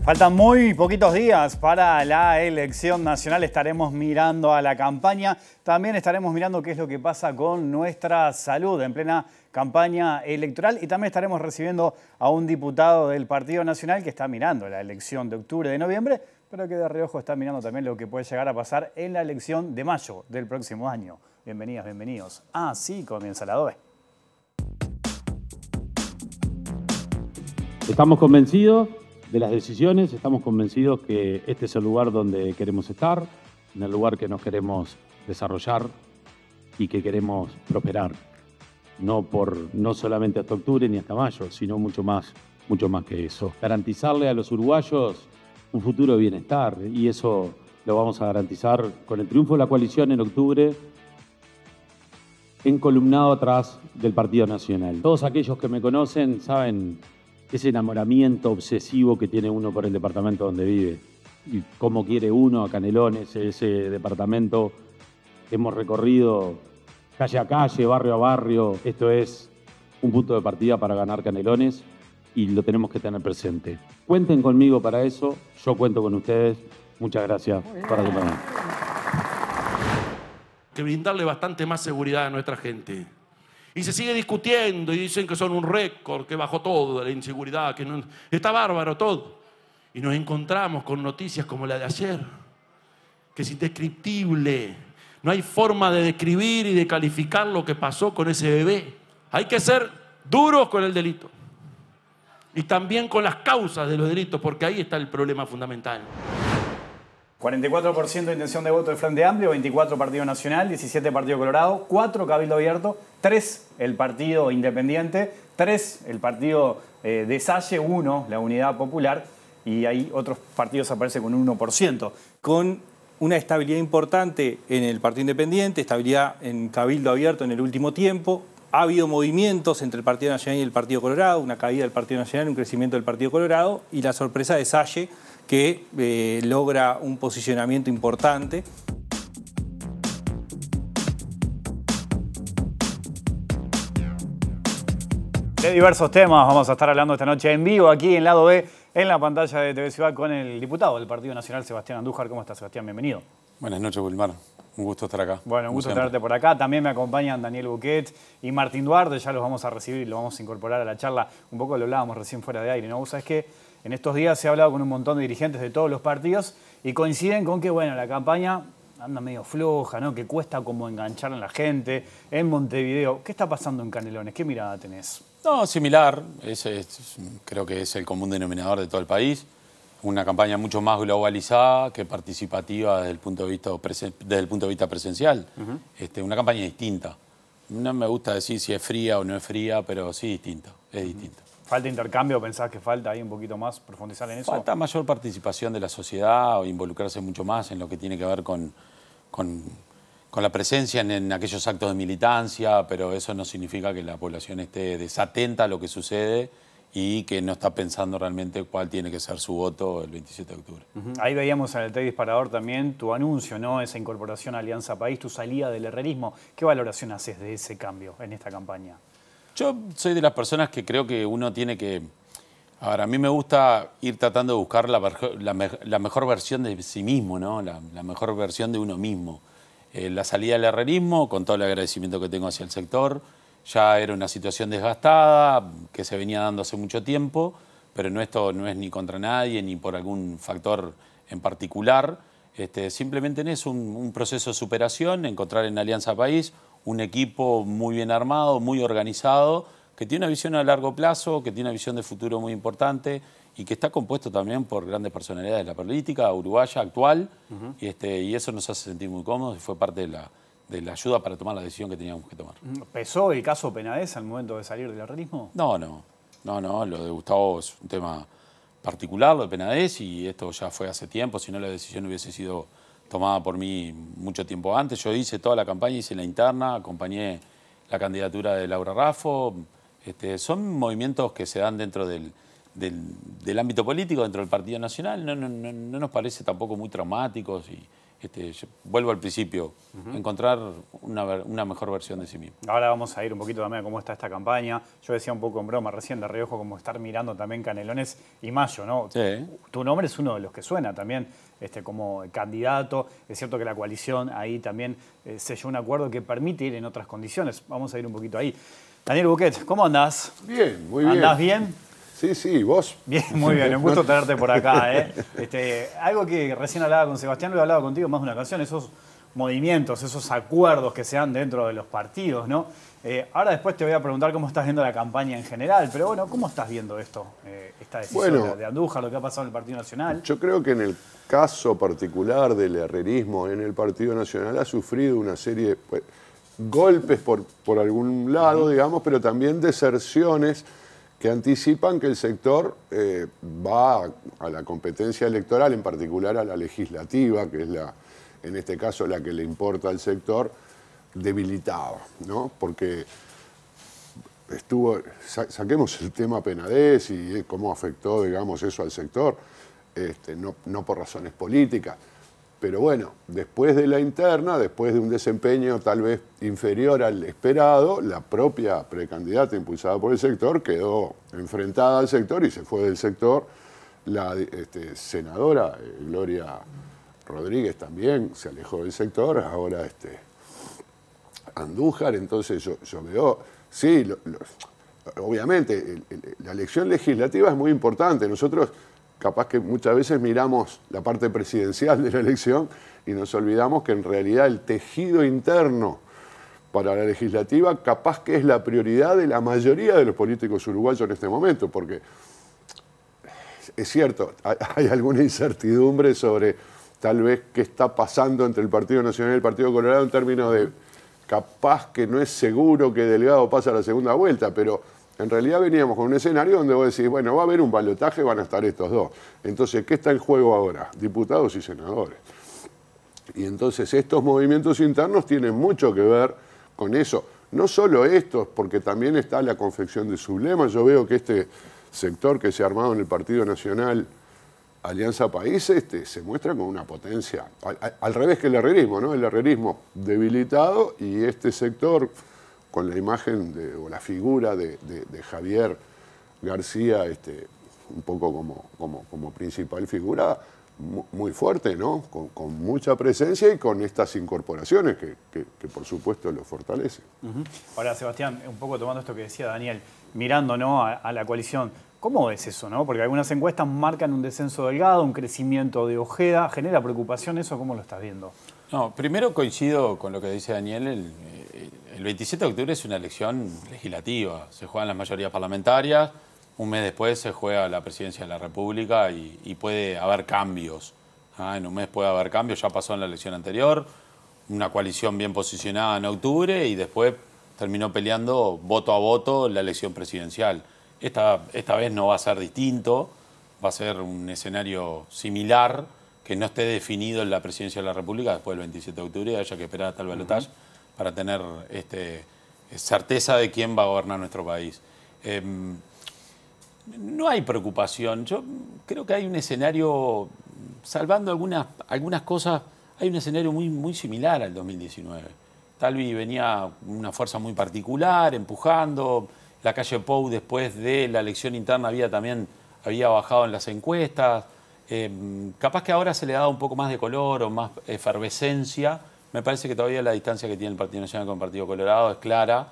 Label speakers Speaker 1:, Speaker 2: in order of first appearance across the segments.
Speaker 1: Faltan muy poquitos días para la elección nacional. Estaremos mirando a la campaña. También estaremos mirando qué es lo que pasa con nuestra salud en plena campaña electoral. Y también estaremos recibiendo a un diputado del Partido Nacional que está mirando la elección de octubre, de noviembre, pero que de reojo está mirando también lo que puede llegar a pasar en la elección de mayo del próximo año. Bienvenidas, bienvenidos. Así comienza la DOE.
Speaker 2: Estamos convencidos de las decisiones, estamos convencidos que este es el lugar donde queremos estar, en el lugar que nos queremos desarrollar y que queremos prosperar. No solamente hasta octubre ni hasta mayo, sino mucho más que eso. Garantizarle a los uruguayos un futuro de bienestar, y eso lo vamos a garantizar con el triunfo de la coalición en octubre, encolumnado atrás del Partido Nacional. Todos aquellos que me conocen saben ese enamoramiento obsesivo que tiene uno por el departamento donde vive y cómo quiere uno a Canelones, ese departamento que hemos recorrido calle a calle, barrio a barrio. Esto es un punto de partida para ganar Canelones y lo tenemos que tener presente. Cuenten conmigo para eso, yo cuento con ustedes. Muchas gracias por acompañarme.
Speaker 3: Que brindarle bastante más seguridad a nuestra gente. Y se sigue discutiendo y dicen que son un récord, que bajó todo, la inseguridad, que no, está bárbaro todo. Y nos encontramos con noticias como la de ayer, que es indescriptible. No hay forma de describir y de calificar lo que pasó con ese bebé. Hay que ser duros con el delito. Y también con las causas de los delitos, porque ahí está el problema fundamental.
Speaker 1: 44% de intención de voto del Frente Amplio, 24 Partido Nacional, 17 Partido Colorado, 4 Cabildo Abierto, 3 el Partido Independiente, 3 el Partido de Salle, 1 la Unidad Popular, y ahí otros partidos aparecen con un 1%.
Speaker 4: Con una estabilidad importante en el Partido Independiente, estabilidad en Cabildo Abierto en el último tiempo. Ha habido movimientos entre el Partido Nacional y el Partido Colorado, una caída del Partido Nacional, un crecimiento del Partido Colorado, y la sorpresa de Salle, que logra un posicionamiento importante.
Speaker 1: De diversos temas vamos a estar hablando esta noche en vivo aquí en Lado B, en la pantalla de TV Ciudad, con el diputado del Partido Nacional, Sebastián Andújar. ¿Cómo estás, Sebastián? Bienvenido.
Speaker 5: Buenas noches, Wilmar. Un gusto estar acá.
Speaker 1: Bueno, un gusto tenerte por acá. También me acompañan Daniel Buquet y Martín Duarte. Ya los vamos a recibir y los vamos a incorporar a la charla. Un poco lo hablábamos recién fuera de aire, ¿no? Vos sabés que en estos días se ha hablado con un montón de dirigentes de todos los partidos y coinciden con que, bueno, la campaña anda medio floja, ¿no? Que cuesta como enganchar a la gente. En Montevideo, ¿qué está pasando en Canelones? ¿Qué mirada tenés?
Speaker 5: No, similar. Creo que es el común denominador de todo el país. Una campaña mucho más globalizada que participativa desde el punto de vista presencial. Una campaña distinta. No me gusta decir si es fría o no es fría, pero sí distinta. Es distinta.
Speaker 1: ¿Falta intercambio? ¿Pensás que falta ahí un poquito más profundizar en eso?
Speaker 5: Falta mayor participación de la sociedad o involucrarse mucho más en lo que tiene que ver con la presencia en aquellos actos de militancia, pero eso no significa que la población esté desatenta a lo que sucede y que no está pensando realmente cuál tiene que ser su voto el 27 de octubre.
Speaker 1: Ahí veíamos en el T Disparador también tu anuncio, ¿no? Esa incorporación a Alianza País, tu salida del herrerismo. ¿Qué valoración haces de ese cambio en esta campaña?
Speaker 5: Yo soy de las personas que creo que uno tiene que... Ahora, a mí me gusta ir tratando de buscar la mejor versión de sí mismo, ¿no? La mejor versión de uno mismo. La salida del herrerismo, con todo el agradecimiento que tengo hacia el sector, ya era una situación desgastada, que se venía dando hace mucho tiempo, pero esto no es ni contra nadie, ni por algún factor en particular. Simplemente es un proceso de superación, encontrar en Alianza País un equipo muy bien armado, muy organizado, que tiene una visión a largo plazo, que tiene una visión de futuro muy importante y que está compuesto también por grandes personalidades de la política uruguaya actual, y eso nos hace sentir muy cómodos y fue parte de la ayuda para tomar la decisión que teníamos que tomar.
Speaker 1: ¿Pesó el caso Penades al momento de salir del herrerismo?
Speaker 5: No, lo de Gustavo es un tema particular, lo de Penades, y esto ya fue hace tiempo, si no la decisión hubiese sido tomada por mí mucho tiempo antes. Yo hice toda la campaña, hice la interna, acompañé la candidatura de Laura Raffo. Son movimientos que se dan dentro del ámbito político, dentro del Partido Nacional. No nos parece tampoco muy traumáticos Yo vuelvo al principio, encontrar una mejor versión de sí mismo.
Speaker 1: Ahora vamos a ir un poquito también a cómo está esta campaña. Yo decía un poco en broma recién de reojo como estar mirando también Canelones y Mayo, ¿no?
Speaker 5: Sí.
Speaker 1: Tu nombre es uno de los que suena también como candidato. Es cierto que la coalición ahí también selló un acuerdo que permite ir en otras condiciones. Vamos a ir un poquito ahí. Daniel Buquet, ¿cómo andás?
Speaker 6: Bien, muy bien.
Speaker 1: ¿Andás bien?
Speaker 6: Sí, ¿vos?
Speaker 1: Bien, muy bien, un gusto tenerte por acá. Algo que recién hablaba con Sebastián, lo he hablado contigo más de una ocasión, esos movimientos, esos acuerdos que se dan dentro de los partidos, ¿no? Ahora después te voy a preguntar cómo estás viendo la campaña en general, pero bueno, ¿cómo estás viendo esto? Esta decisión de Andújar, lo que ha pasado en el Partido Nacional.
Speaker 6: Yo creo que en el caso particular del herrerismo en el Partido Nacional ha sufrido una serie de golpes por algún lado, digamos, pero también deserciones que anticipan que el sector va a la competencia electoral, en particular a la legislativa, que es en este caso la que le importa al sector, debilitado, ¿no? Porque saquemos el tema Penades y cómo afectó, digamos, eso al sector, no por razones políticas. Pero bueno, después de la interna, después de un desempeño tal vez inferior al esperado, la propia precandidata impulsada por el sector quedó enfrentada al sector y se fue del sector. La senadora Gloria Rodríguez también se alejó del sector, ahora Andújar. Entonces yo veo, sí, obviamente la elección legislativa es muy importante. Nosotros capaz que muchas veces miramos la parte presidencial de la elección y nos olvidamos que en realidad el tejido interno para la legislativa capaz que es la prioridad de la mayoría de los políticos uruguayos en este momento, porque es cierto, hay alguna incertidumbre sobre tal vez qué está pasando entre el Partido Nacional y el Partido Colorado en términos de capaz que no es seguro que Delgado pase a la segunda vuelta, pero en realidad veníamos con un escenario donde vos decís, bueno, va a haber un balotaje, van a estar estos dos. Entonces, ¿qué está en juego ahora? Diputados y senadores. Y entonces estos movimientos internos tienen mucho que ver con eso. No solo estos, porque también está la confección de sublemas. Yo veo que este sector que se ha armado en el Partido Nacional, Alianza País, se muestra con una potencia, al revés que el herrerismo, ¿no? El herrerismo debilitado y este sector con la imagen o la figura de Javier García, un poco como principal figura, muy fuerte, ¿no? Con mucha presencia y con estas incorporaciones que por supuesto lo fortalecen.
Speaker 1: Ahora, Sebastián, un poco tomando esto que decía Daniel, mirando, ¿no?, a la coalición, ¿cómo ves eso, no? Porque algunas encuestas marcan un descenso Delgado, un crecimiento de Ojeda. ¿Genera preocupación eso? ¿Cómo lo estás viendo?
Speaker 5: No, primero coincido con lo que dice Daniel. El 27 de octubre es una elección legislativa. Se juegan las mayorías parlamentarias. Un mes después se juega la presidencia de la República y puede haber cambios. En un mes puede haber cambios. Ya pasó en la elección anterior. Una coalición bien posicionada en octubre y después terminó peleando voto a voto la elección presidencial. Esta vez no va a ser distinto. Va a ser un escenario similar, que no esté definido en la presidencia de la República después del 27 de octubre y haya que esperar hasta el balotaje para tener certeza de quién va a gobernar nuestro país. No hay preocupación. Yo creo que hay un escenario, salvando algunas cosas, hay un escenario muy similar al 2019. Talvi venía una fuerza muy particular, empujando. La calle Pou, después de la elección interna, había bajado en las encuestas. Capaz que ahora se le ha dado un poco más de color o más efervescencia. Me parece que todavía la distancia que tiene el Partido Nacional con el Partido Colorado es clara.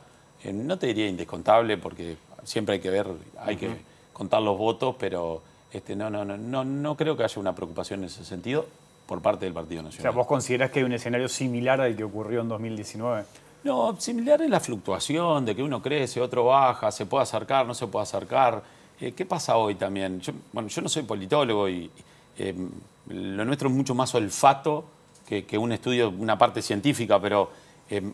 Speaker 5: No te diría indescontable, porque siempre hay que ver, hay que contar los votos, pero no creo que haya una preocupación en ese sentido por parte del Partido Nacional.
Speaker 1: O sea, ¿vos considerás que hay un escenario similar al que ocurrió en 2019?
Speaker 5: No, similar es la fluctuación, de que uno crece, otro baja, se puede acercar, no se puede acercar. ¿Qué pasa hoy también? Yo no soy politólogo y lo nuestro es mucho más olfato que un estudio, una parte científica, pero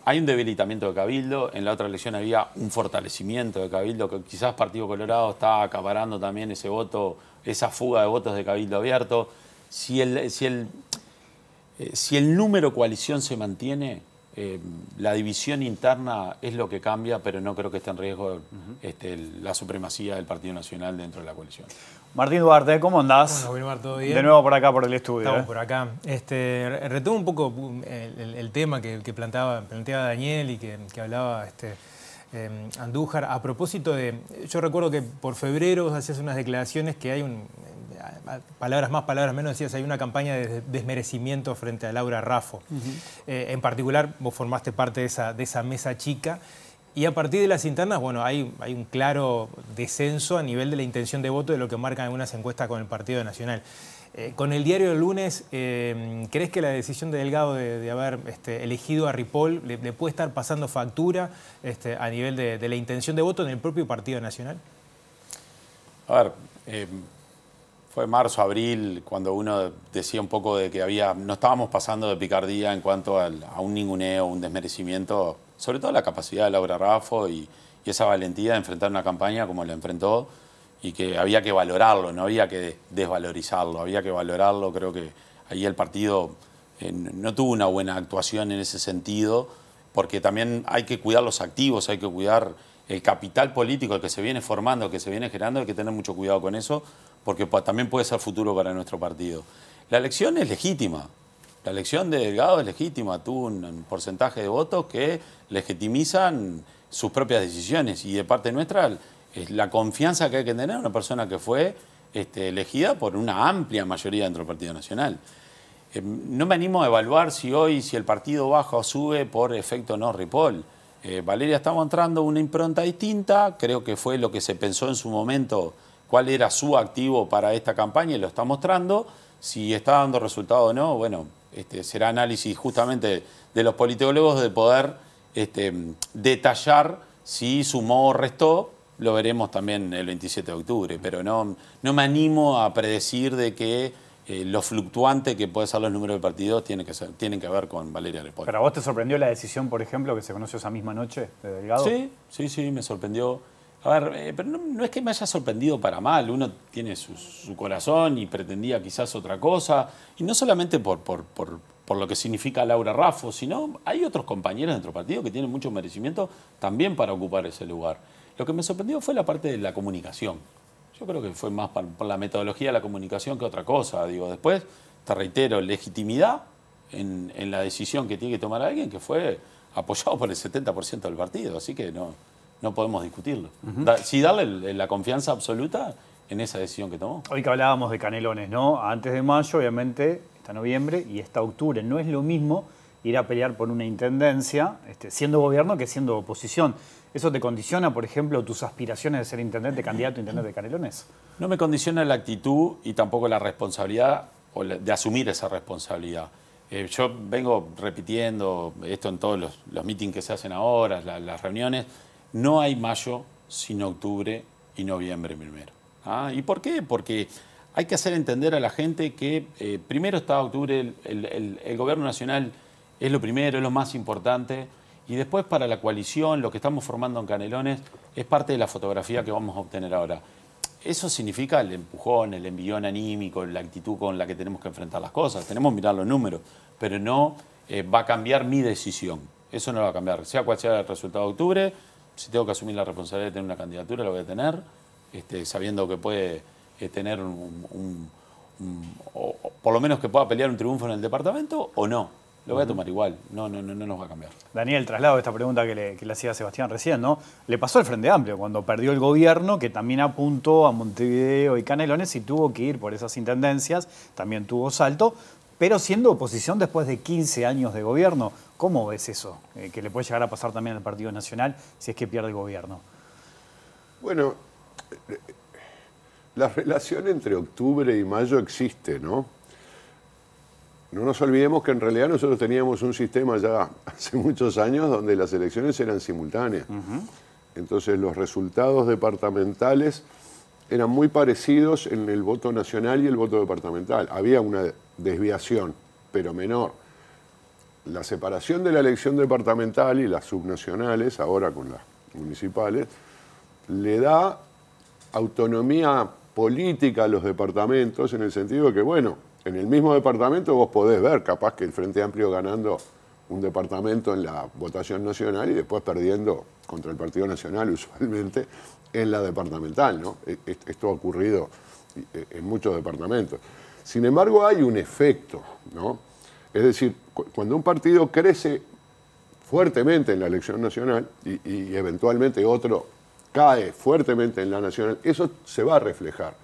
Speaker 5: hay un debilitamiento de Cabildo. En la otra elección había un fortalecimiento de Cabildo, que quizás Partido Colorado está acaparando también ese voto, esa fuga de votos de Cabildo Abierto. Si el número coalición se mantiene, la división interna es lo que cambia, pero no creo que esté en riesgo la supremacía del Partido Nacional dentro de la coalición.
Speaker 1: Martín Duarte, ¿cómo andás?
Speaker 7: Bueno, Wilmar, ¿todo bien?
Speaker 1: De nuevo por acá, por el estudio.
Speaker 7: Estamos por acá. Retomo un poco el tema que planteaba Daniel y que hablaba Andújar a propósito de... Yo recuerdo que por febrero vos hacías unas declaraciones que hay palabras más, palabras menos, decías, hay una campaña de desmerecimiento frente a Laura Raffo. En particular, vos formaste parte de esa mesa chica. Y a partir de las internas, bueno, hay un claro descenso a nivel de la intención de voto de lo que marcan algunas encuestas con el Partido Nacional. Con el diario del lunes, ¿crees que la decisión de Delgado de haber elegido a Ripoll le puede estar pasando factura a nivel de la intención de voto en el propio Partido Nacional?
Speaker 5: A ver, fue marzo, abril, cuando uno decía un poco de que no estábamos pasando de picardía en cuanto a un ninguneo, un desmerecimiento, sobre todo la capacidad de Laura Raffo y esa valentía de enfrentar una campaña como la enfrentó, y que había que valorarlo, no había que desvalorizarlo, había que valorarlo. Creo que ahí el partido no tuvo una buena actuación en ese sentido, porque también hay que cuidar los activos, hay que cuidar el capital político que se viene formando, que se viene generando, hay que tener mucho cuidado con eso, porque también puede ser futuro para nuestro partido. La elección es legítima, la elección de Delgado es legítima, tuvo un porcentaje de votos que legitimizan sus propias decisiones, y de parte nuestra la confianza que hay que tener en una persona que fue elegida por una amplia mayoría dentro del Partido Nacional. No me animo a evaluar si el partido baja o sube por efecto no Ripoll. Valeria está mostrando una impronta distinta, creo que fue lo que se pensó en su momento, cuál era su activo para esta campaña, y lo está mostrando. Si está dando resultado o no, bueno, será análisis justamente de los politólogos de poder detallar si sumó o restó. Lo veremos también el 27 de octubre, pero no me animo a predecir de que lo fluctuante que pueden ser los números del partido tienen que ver con Valeria Ripoll.
Speaker 1: ¿Pero a vos te sorprendió la decisión, por ejemplo, que se conoció esa misma noche de Delgado?
Speaker 5: Sí, me sorprendió. A ver, pero no es que me haya sorprendido para mal, uno tiene su corazón y pretendía quizás otra cosa, y no solamente por lo que significa Laura Raffo, sino hay otros compañeros dentro del partido que tienen mucho merecimiento también para ocupar ese lugar. Lo que me sorprendió fue la parte de la comunicación. Yo creo que fue más por la metodología de la comunicación que otra cosa. Digo, después, te reitero, legitimidad en la decisión que tiene que tomar alguien que fue apoyado por el 70% del partido. Así que no podemos discutirlo. Sí darle la confianza absoluta en esa decisión que tomó.
Speaker 1: Hoy que hablábamos de Canelones, ¿no? Antes de mayo, obviamente, está noviembre y está octubre. No es lo mismo ir a pelear por una intendencia siendo gobierno que siendo oposición. ¿Eso te condiciona, por ejemplo, tus aspiraciones de ser intendente, candidato a intendente de Canelones?
Speaker 5: No me condiciona la actitud y tampoco la responsabilidad de asumir esa responsabilidad. Yo vengo repitiendo esto en todos los meetings que se hacen ahora, las reuniones. No hay mayo sin octubre y noviembre primero. ¿Y por qué? Porque hay que hacer entender a la gente que primero está octubre, el gobierno nacional es lo primero, es lo más importante. Y después para la coalición, lo que estamos formando en Canelones es parte de la fotografía que vamos a obtener ahora. Eso significa el empujón, el envión anímico, la actitud con la que tenemos que enfrentar las cosas. Tenemos que mirar los números, pero no va a cambiar mi decisión. Eso no lo va a cambiar. Sea cual sea el resultado de octubre, si tengo que asumir la responsabilidad de tener una candidatura, la voy a tener, sabiendo que puede tener o por lo menos que pueda pelear un triunfo en el departamento o no. Lo voy a tomar igual, no nos va a cambiar.
Speaker 1: Daniel, traslado esta pregunta que le hacía Sebastián recién, ¿no? Le pasó al Frente Amplio cuando perdió el gobierno, que también apuntó a Montevideo y Canelones y tuvo que ir por esas intendencias, también tuvo Salto, pero siendo oposición después de 15 años de gobierno. ¿Cómo ves eso? Que le puede llegar a pasar también al Partido Nacional si es que pierde el gobierno.
Speaker 6: Bueno, la relación entre octubre y mayo existe, ¿no? No nos olvidemos que en realidad nosotros teníamos un sistema ya hace muchos años donde las elecciones eran simultáneas. Entonces los resultados departamentales eran muy parecidos en el voto nacional y el voto departamental. Había una desviación, pero menor. La separación de la elección departamental y las subnacionales, ahora con las municipales, le da autonomía política a los departamentos en el sentido de que, bueno, en el mismo departamento vos podés ver capaz que el Frente Amplio ganando un departamento en la votación nacional y después perdiendo contra el Partido Nacional usualmente en la departamental, ¿no? Esto ha ocurrido en muchos departamentos. Sin embargo, hay un efecto, ¿no? Es decir, cuando un partido crece fuertemente en la elección nacional y eventualmente otro cae fuertemente en la nacional, eso se va a reflejar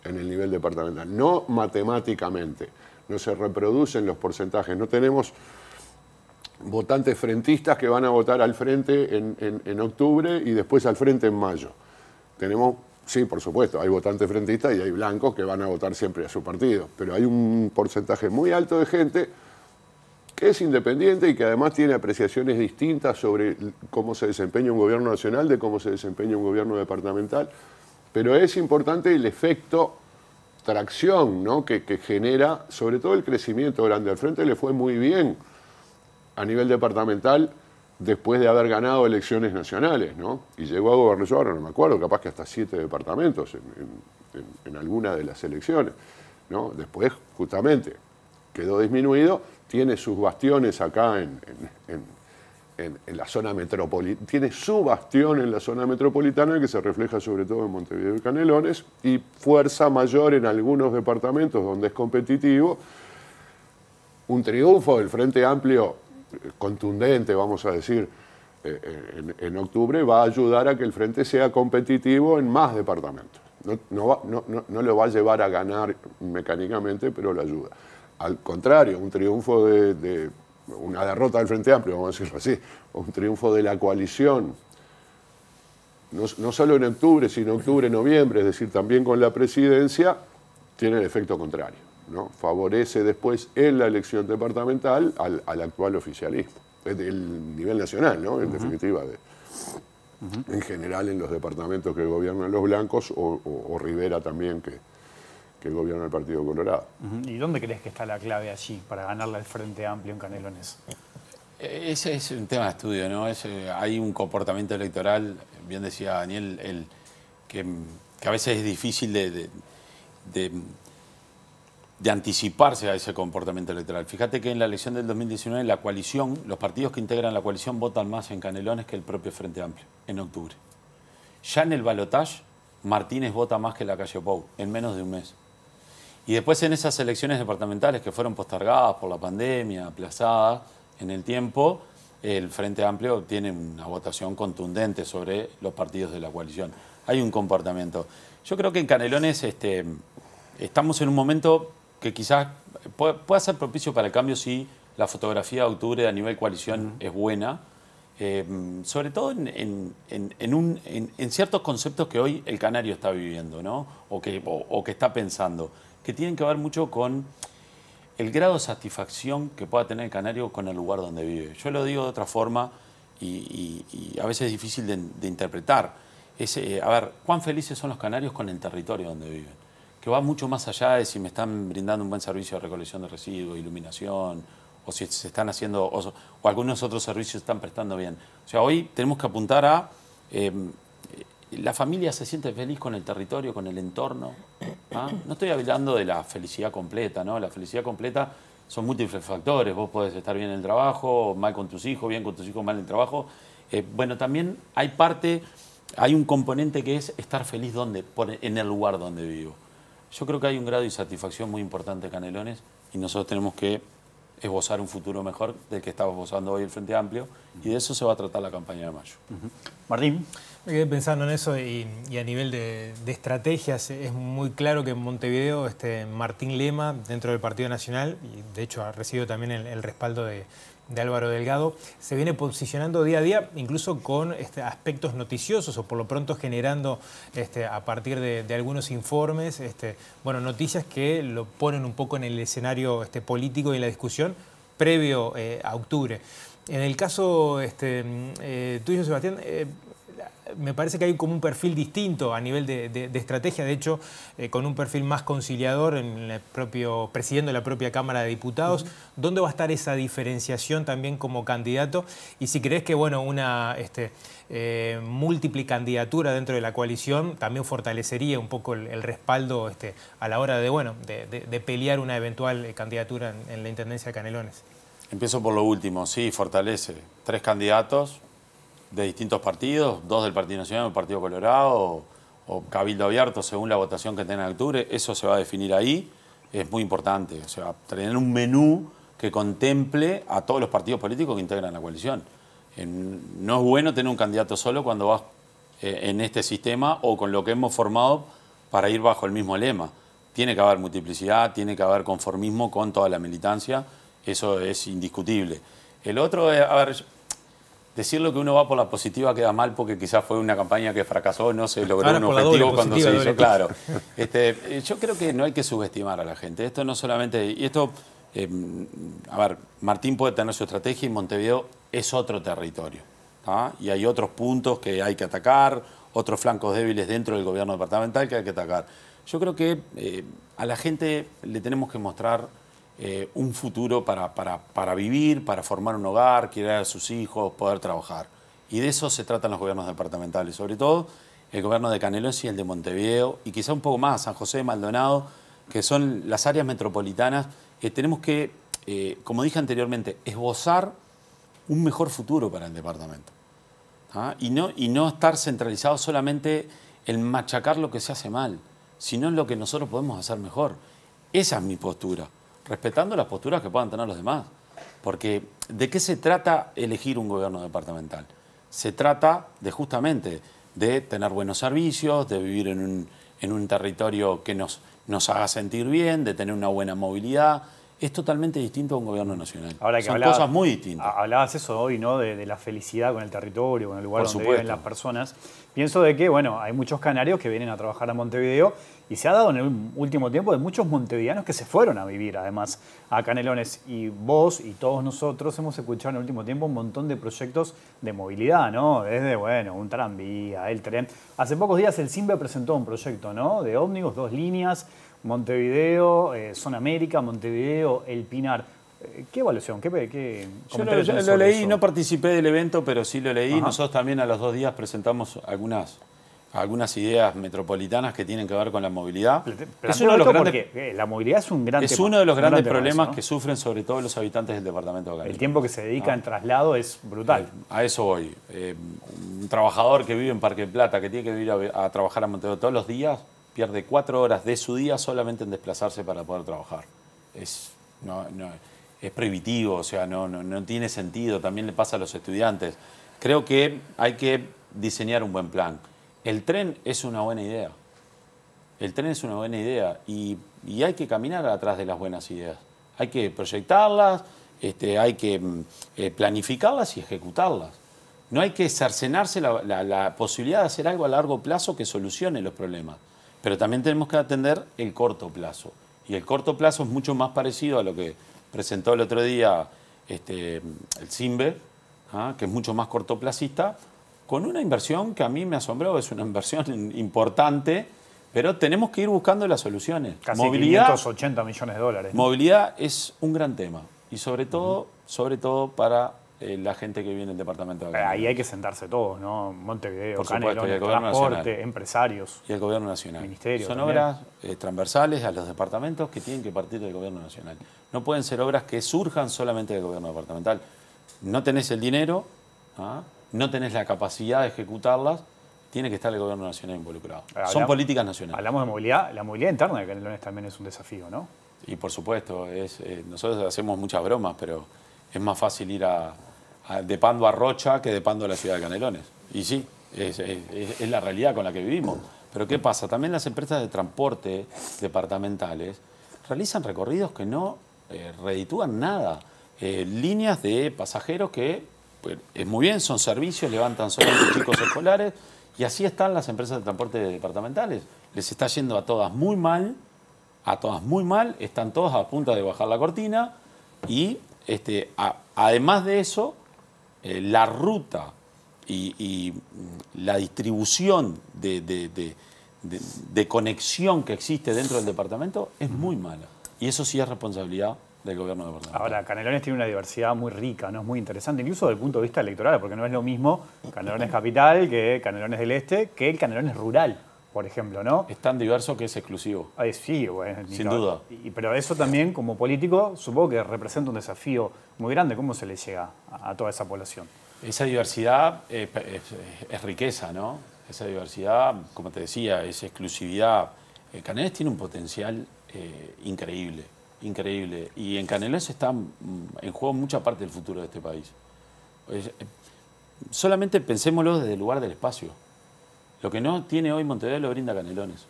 Speaker 6: en el nivel departamental, no matemáticamente, no se reproducen los porcentajes, no tenemos votantes frentistas que van a votar al frente en octubre y después al frente en mayo. Tenemos, sí, por supuesto, hay votantes frentistas y hay blancos que van a votar siempre a su partido, pero hay un porcentaje muy alto de gente que es independiente y que además tiene apreciaciones distintas sobre cómo se desempeña un gobierno nacional de cómo se desempeña un gobierno departamental, pero es importante el efecto tracción, ¿no? que genera, sobre todo el crecimiento grande. Al frente le fue muy bien a nivel departamental después de haber ganado elecciones nacionales, ¿no? Y llegó a gobernar, yo ahora no me acuerdo, capaz que hasta 7 departamentos en alguna de las elecciones, ¿no? Después, justamente, quedó disminuido, tiene sus bastiones acá en la zona metropolitana, tiene su bastión en la zona metropolitana que se refleja sobre todo en Montevideo y Canelones, y fuerza mayor en algunos departamentos donde es competitivo. Un triunfo del Frente Amplio contundente, vamos a decir, en octubre va a ayudar a que el Frente sea competitivo en más departamentos. No lo va a llevar a ganar mecánicamente, pero lo ayuda. Al contrario, un triunfo una derrota del Frente Amplio, vamos a decirlo así, o un triunfo de la coalición, no solo en octubre, sino octubre, noviembre, es decir, también con la presidencia, tiene el efecto contrario, ¿no? Favorece después en la elección departamental al actual oficialismo, del nivel nacional, ¿no? En definitiva, en general en los departamentos que gobiernan los blancos o Rivera también, que gobierna el Partido Colorado.
Speaker 1: ¿Y dónde crees que está la clave allí para ganarle al Frente Amplio en Canelones?
Speaker 5: Ese es un tema de estudio, ¿no? Hay un comportamiento electoral, bien decía Daniel, que a veces es difícil de anticiparse a ese comportamiento electoral. Fíjate que en la elección del 2019 la coalición, los partidos que integran la coalición votan más en Canelones que el propio Frente Amplio, en octubre. Ya en el balotaje, Martínez vota más que la Calle Pou, en menos de un mes. Y después en esas elecciones departamentales que fueron postergadas por la pandemia, aplazadas en el tiempo, el Frente Amplio tiene una votación contundente sobre los partidos de la coalición. Hay un comportamiento. Yo creo que en Canelones estamos en un momento que quizás pueda ser propicio para el cambio si la fotografía de octubre a nivel coalición es buena, sobre todo en ciertos conceptos que hoy el canario está viviendo, ¿no? o que está pensando, que tienen que ver mucho con el grado de satisfacción que pueda tener el canario con el lugar donde vive. Yo lo digo de otra forma y a veces es difícil de interpretar. A ver, ¿cuán felices son los canarios con el territorio donde viven? Que va mucho más allá de si me están brindando un buen servicio de recolección de residuos, iluminación, o si se están haciendo, o algunos otros servicios se están prestando bien. O sea, hoy tenemos que apuntar a la familia se siente feliz con el territorio, con el entorno. ¿Ah? No estoy hablando de la felicidad completa, ¿no? La felicidad completa son múltiples factores. Vos podés estar bien en el trabajo, mal con tus hijos, bien con tus hijos, mal en el trabajo. Bueno, también hay un componente que es estar feliz en el lugar donde vivo. Yo creo que hay un grado de insatisfacción muy importante en Canelones y nosotros tenemos que esbozar un futuro mejor del que estaba esbozando hoy el Frente Amplio, y de eso se va a tratar la campaña de mayo.
Speaker 1: Martín.
Speaker 7: Me quedé pensando en eso y a nivel de estrategias es muy claro que en Montevideo Martín Lema, dentro del Partido Nacional, y de hecho ha recibido también el respaldo de Álvaro Delgado, se viene posicionando día a día, incluso con aspectos noticiosos, o por lo pronto generando a partir de algunos informes, noticias que lo ponen un poco en el escenario político y en la discusión previo a octubre. En el caso tuyo, Sebastián, me parece que hay como un perfil distinto a nivel de estrategia, de hecho, con un perfil más conciliador presidiendo la propia Cámara de Diputados. ¿Dónde va a estar esa diferenciación también como candidato? Y si crees que una múltiple candidatura dentro de la coalición también fortalecería un poco el respaldo a la hora de pelear una eventual candidatura en la Intendencia de Canelones.
Speaker 5: Empiezo por lo último, sí, fortalece. 3 candidatos de distintos partidos, 2 del Partido Nacional, del Partido Colorado, o cabildo abierto según la votación que tenga en octubre. Eso se va a definir ahí, es muy importante. O sea, tener un menú que contemple a todos los partidos políticos que integran la coalición. No es bueno tener un candidato solo cuando vas en este sistema o con lo que hemos formado para ir bajo el mismo lema. Tiene que haber multiplicidad, tiene que haber conformismo con toda la militancia, eso es indiscutible. El otro es, a ver, decirlo que uno va por la positiva queda mal porque quizás fue una campaña que fracasó, no se logró un objetivo cuando se hizo, claro. Yo creo que no hay que subestimar a la gente. Esto no solamente... Y esto, a ver, Martín puede tener su estrategia y Montevideo es otro territorio. Y hay otros puntos que hay que atacar, otros flancos débiles dentro del gobierno departamental que hay que atacar. Yo creo que a la gente le tenemos que mostrar un futuro para vivir, para formar un hogar, criar a sus hijos, poder trabajar. Y de eso se tratan los gobiernos departamentales, sobre todo el gobierno de Canelones y el de Montevideo, y quizá un poco más, San José, Maldonado, que son las áreas metropolitanas. Tenemos que, como dije anteriormente, esbozar un mejor futuro para el departamento. Y no estar centralizado solamente en machacar lo que se hace mal, sino en lo que nosotros podemos hacer mejor. Esa es mi postura, respetando las posturas que puedan tener los demás. Porque ¿de qué se trata elegir un gobierno departamental? Se trata de justamente de tener buenos servicios, de vivir en un territorio que nos haga sentir bien, de tener una buena movilidad. Es totalmente distinto a un gobierno nacional.
Speaker 1: Ahora que
Speaker 5: son cosas muy distintas.
Speaker 1: Hablabas eso hoy, ¿no? De la felicidad con el territorio, con el lugar donde viven las personas. Pienso de que, bueno, hay muchos canarios que vienen a trabajar a Montevideo y se ha dado en el último tiempo de muchos montevideanos que se fueron a vivir, además, a Canelones. Y vos y todos nosotros hemos escuchado en el último tiempo un montón de proyectos de movilidad, ¿no? Desde, bueno, un tranvía, el tren. Hace pocos días el CIMBE presentó un proyecto, ¿no? De ómnibus, 2 líneas, Montevideo, Zona América, Montevideo, El Pinar. ¿Qué evaluación? ¿Qué
Speaker 5: yo lo leí, eso? No participé del evento, pero sí lo leí. Ajá. Nosotros también a los 2 días presentamos algunas ideas metropolitanas que tienen que ver con la movilidad.
Speaker 1: Es uno de los grandes, la movilidad es un gran tema.
Speaker 5: Es uno de los grandes problemas, ¿no?, que sufren sobre todo los habitantes del departamento de Canelones.
Speaker 1: El tiempo que se dedica en traslado es brutal.
Speaker 5: A eso voy. Un trabajador que vive en Parque Plata, que tiene que ir a trabajar a Montevideo todos los días, pierde 4 horas de su día solamente en desplazarse para poder trabajar. Es prohibitivo, o sea, no tiene sentido. También le pasa a los estudiantes. Creo que hay que diseñar un buen plan. El tren es una buena idea. El tren es una buena idea y hay que caminar atrás de las buenas ideas. Hay que proyectarlas, hay que planificarlas y ejecutarlas. No hay que cercenarse la posibilidad de hacer algo a largo plazo que solucione los problemas. Pero también tenemos que atender el corto plazo. Y el corto plazo es mucho más parecido a lo que presentó el otro día el CIMBE, que es mucho más cortoplacista, con una inversión que a mí me asombró. Es una inversión importante, pero tenemos que ir buscando las soluciones.
Speaker 1: Casi movilidad, 580 millones de dólares.
Speaker 5: Movilidad es un gran tema. Y sobre todo para la gente que vive en el departamento de Canelones.
Speaker 1: Ahí hay que sentarse todos, ¿no? Montevideo,
Speaker 5: por supuesto,
Speaker 1: Canelones,
Speaker 5: y el gobierno
Speaker 1: transporte,
Speaker 5: nacional,
Speaker 1: empresarios.
Speaker 5: Y el gobierno nacional.
Speaker 1: Ministerio
Speaker 5: Son
Speaker 1: también.
Speaker 5: obras transversales a los departamentos que tienen que partir del gobierno nacional. No pueden ser obras que surjan solamente del gobierno departamental. No tenés el dinero, no tenés la capacidad de ejecutarlas, tiene que estar el gobierno nacional involucrado. Son políticas nacionales.
Speaker 1: Hablamos de movilidad, la movilidad interna de Canelones también es un desafío, ¿no?
Speaker 5: Y por supuesto, nosotros hacemos muchas bromas, pero es más fácil ir de Pando a Rocha que de Pando a la ciudad de Canelones. Y sí, es la realidad con la que vivimos. Pero ¿qué pasa? También las empresas de transporte departamentales realizan recorridos que no reditúan nada. Líneas de pasajeros que, pues, es muy bien, son servicios, levantan solamente chicos escolares, y así están las empresas de transporte departamentales. Les está yendo a todas muy mal, están todas a punto de bajar la cortina, y además de eso, la ruta y la distribución de conexión que existe dentro del departamento es muy mala. Y eso sí es responsabilidad del gobierno departamental.
Speaker 1: Ahora, Canelones tiene una diversidad muy rica, ¿no? Es muy interesante, incluso desde el punto de vista electoral, porque no es lo mismo Canelones Capital que Canelones del Este, que el Canelones rural. por ejemplo, ¿no?
Speaker 5: Es tan diverso que es exclusivo.
Speaker 1: Sí, bueno,
Speaker 5: Sin duda.
Speaker 1: Pero eso también, como político, supongo que representa un desafío muy grande. ¿Cómo se le llega a toda esa población?
Speaker 5: Esa diversidad es riqueza, ¿no? Esa diversidad, como te decía, es exclusividad. Canelones tiene un potencial increíble, increíble. Y en Canelones está en juego mucha parte del futuro de este país. Solamente pensémoslo desde el lugar del espacio. Lo que no tiene hoy Montevideo lo brinda Canelones.